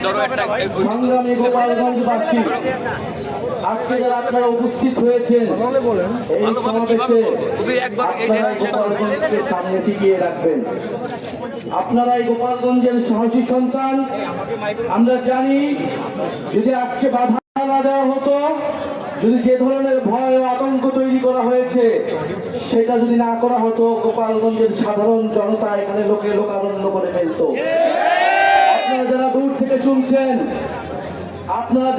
সংগ্রামী গোপালগঞ্জবাসী, আজকে যারা আপনারা উপস্থিত হয়েছেন এই সমাবেশে গোপালগঞ্জকে সামনে টিকিয়ে রাখবেন। আপনারা এই গোপালগঞ্জের সাহসী সন্তান। আমরা জানি যদি আজকে বাধা না দেওয়া হতো, যদি যে ধরনের ভয় ও আতঙ্ক তৈরি করা হয়েছে সেটা যদি না করা হতো, গোপালগঞ্জের সাধারণ জনতা এখানে লোকারণ্য করে ফেলত। আপনারা যারা দূর থেকে শুনছেন, আপনারা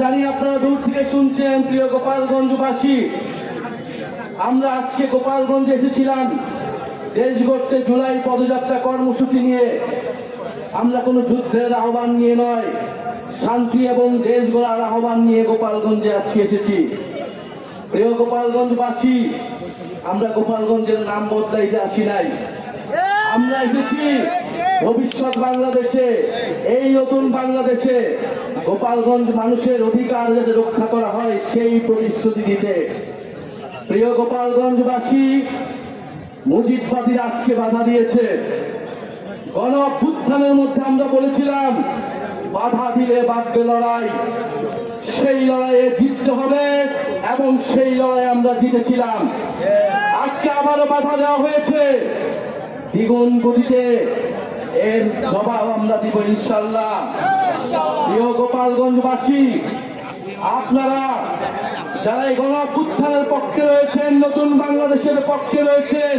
দূর থেকে শুনছেন, প্রিয় গোপালগঞ্জবাসী, আমরা আজকে গোপালগঞ্জে এসেছিলাম দেশ গড়তে জুলাই পদযাত্রা কর্মসূচি নিয়ে। আমরা কোনো যুদ্ধের আহ্বান নিয়ে নয়, শান্তি এবং দেশ গড়ার আহ্বান নিয়ে গোপালগঞ্জে আজকে এসেছি। প্রিয় গোপালগঞ্জবাসী, আমরা গোপালগঞ্জের নাম বদলাইতে আসি নাই। আমরা এসেছি ভবিষ্যৎ বাংলাদেশে, এই নতুন বাংলাদেশে গোপালগঞ্জ মানুষের অধিকার যাতে রক্ষা করা হয় সেই প্রতিশ্রুতি দিতে। প্রিয় গোপালগঞ্জবাসী, মুজিববাদীরা আজকে বাধা দিয়েছে। গণ অভ্যুত্থানের মধ্যে আমরা বলেছিলাম বাধা দিলে বাঁধবে লড়াই, সেই লড়াইয়ে জিততে হবে এবং সেই লড়াই আমরা জিতেছিলাম। আজকে আবারও বাধা দেওয়া হয়েছে দ্বিগুণ গতিতে, এর জবাব আমরা দিব ইনশাআল্লাহ। প্রিয় গোপালগঞ্জবাসী, আপনারা যারা এই গণ অভ্যুত্থানের পক্ষে রয়েছেন, নতুন বাংলাদেশের পক্ষে রয়েছেন,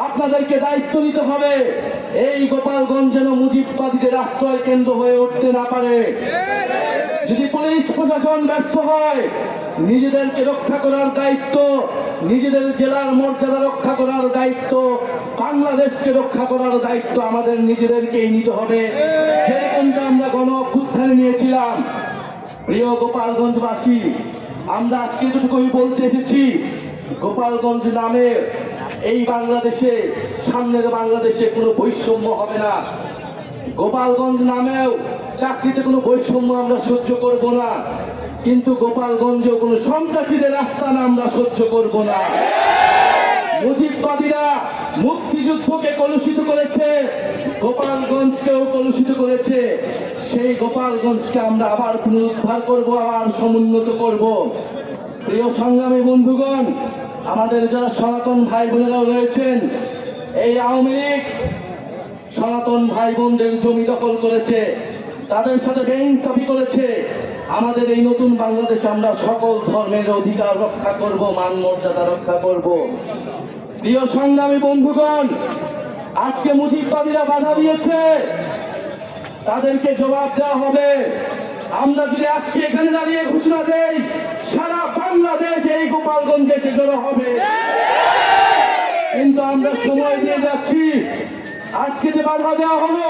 আপনাদেরকে দায়িত্ব নিতে হবে এই গোপালগঞ্জ যেন মুজিববাদীদের আশ্রয় কেন্দ্র হয়ে উঠতে না পারে। যদি পুলিশ প্রশাসন ব্যর্থ হয়, নিজেদেরকে রক্ষা করার দায়িত্ব, নিজেদের জেলার মর্যাদা রক্ষা করার দায়িত্ব, বাংলাদেশকে রক্ষা করার দায়িত্ব আমাদের নিজেদেরকেই নিতে হবে, যেরকমটা আমরা গণ অভ্যুত্থানে নিয়েছিলাম। প্রিয় গোপালগঞ্জবাসী, আমরা আজকে যেটুকুই বলতে এসেছি, গোপালগঞ্জ নামে এই বাংলাদেশে, সামনের বাংলাদেশে কোনো বৈষম্য হবে না। গোপালগঞ্জ নামেও চাকরিতে কোনো বৈষম্য আমরা সহ্য করব না, কিন্তু গোপালগঞ্জেও কোনো সন্ত্রাসীদের আস্তানা আমরা সহ্য করব না। মুজিববাদীরা মুক্তিযুদ্ধকে কলুষিত করেছে, গোপালগঞ্জকেও কলুষিত করেছে। সেই গোপালগঞ্জকে আমরা আবার পুনরুদ্ধার করব, আবার সমুন্নত করব। প্রিয় সংগ্রামী বন্ধুগণ, আমাদের যারা সনাতন ভাই বোনেরাও রয়েছেন, এই আওয়ামী লীগ সনাতন ভাই বোনদের জমি দখল করেছে, তাদের সাথে বেইনসাফি করেছে। আমাদের এই নতুন বাংলাদেশে আমরা সকল ধর্মের অধিকার রক্ষা করব, মান মর্যাদা রক্ষা করব। প্রিয় সংগ্রামী বন্ধুগণ, আজকে মুজিববাদীরা বাধা দিয়েছে, তাদেরকে জবাব দেওয়া হবে। আমরা যদি আজকে এখানে দাঁড়িয়ে ঘোষণা দেই সারা বাংলাদেশ এই গোপালগঞ্জে এসে জড়ো হবে, কিন্তু আমরা সময় দিয়ে যাচ্ছি। আজকে যে বাধা দেওয়া হলো,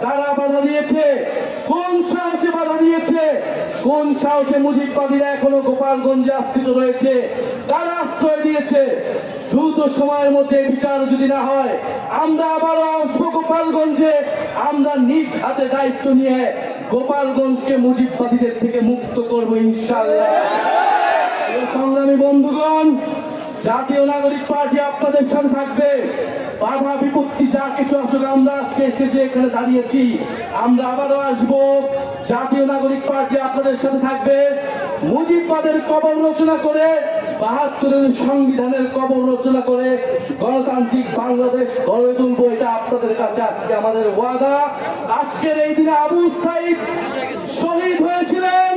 কারা বাধা দিয়েছে, কোন সাহসে বাধা দিয়েছে, কোন সাহসে মুজিববাদীরা এখনো গোপালগঞ্জে আশ্রিত রয়েছে, কারা আশ্রয় দিয়েছে? দ্রুত সময়ের মধ্যে বিচার যদি না হয়, আমরা আবারও আসবো গোপালগঞ্জে। আমরা নিজ হাতে দায়িত্ব নিয়ে গোপালগঞ্জকে মুজিববাদীদের থেকে মুক্ত করবো ইনশাআল্লাহ। সংগ্রামী বন্ধুগণ, জাতীয় নাগরিক পার্টি আপনাদের সাথে থাকবে। বাধা বিপত্তি যা কিছু আসলে আমরা আজকে এসে এখানে দাঁড়িয়েছি, আমরা আবারও আসবো। জাতীয় নাগরিক পার্টি আপনাদের সাথে থাকবে। মুজিববাদের কবর রচনা করে, ৭২-এর সংবিধানের কবর রচনা করে গণতান্ত্রিক বাংলাদেশ গড়ে তুলবো, এটা আপনাদের কাছে আজকে আমাদের ওয়াদা। আজকের এই দিনে আবু সাইদ শহীদ হয়েছিলেন,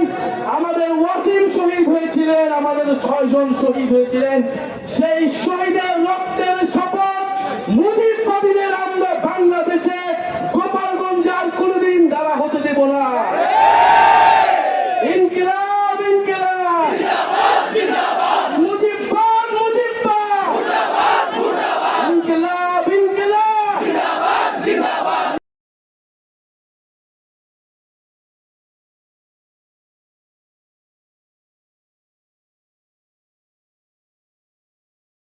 আমাদের ওয়াসিম শহীদ হয়েছিলেন, আমাদের ৬ জন শহীদ হয়েছিলেন। সেই শহীদের